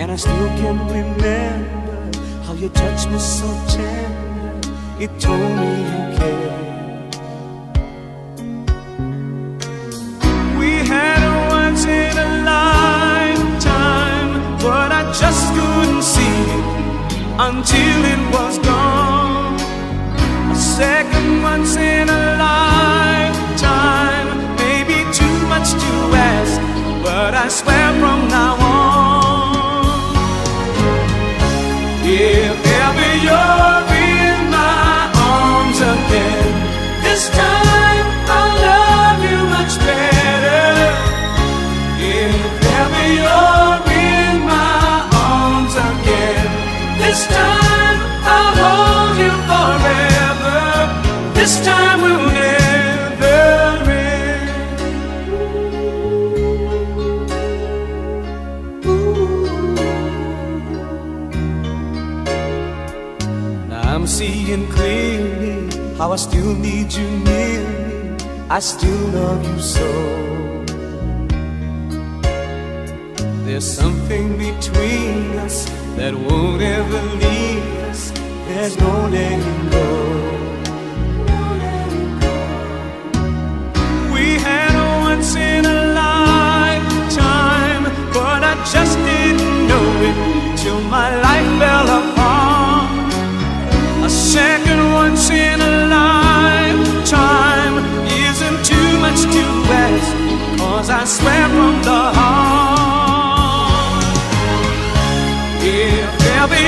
And I still can remember how you touched me so tender. It told me you cared. We had a once in a lifetime, but I just couldn't see it until it was gone. A second once in a lifetime, maybe too much to ask, but I swear from now on, if ever you're in my arms again, this time I'll love you much better. If ever you're in my arms again, this time I'll hold you forever. This time will never end. Now I'm seeing clearly how I still need you near me. I still love you so. There's something between us that won't ever leave us. There's no letting go. We had a once in a lifetime, but I just didn't know it till my life fell apart. A second once in a lifetime isn't too much to ask, 'cause I swear from the heart, if ever